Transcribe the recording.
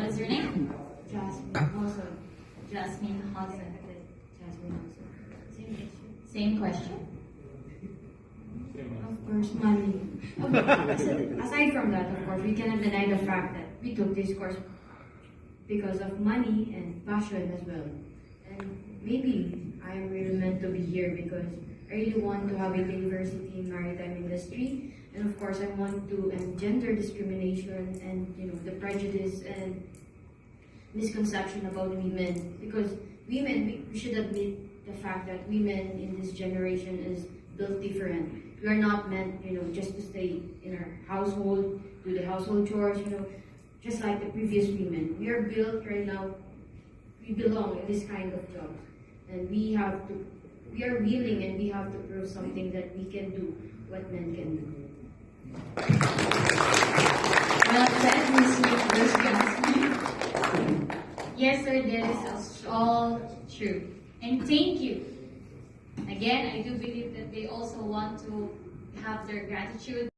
What's your name? Jasmine also. Jasmine Hudson. Jasmine also. Same question. Of course, money. Aside from that, of course, we cannot deny the fact that we took this course because of money and passion as well. And maybe I'm really meant to be here because I really want to have a diversity in maritime industry. And of course, I want to end gender discrimination and the prejudice and misconception about women. Because women, we should admit the fact that women in this generation is built different. We are not meant, just to stay in our household, do the household chores, just like the previous women. We are built right now, we belong in this kind of job. And we are willing and we have to prove something that we can do what men can do. Well said, Miss Jasmine. Yes, sir, that is all true. And thank you. Again, I do believe that they also want to have their gratitude.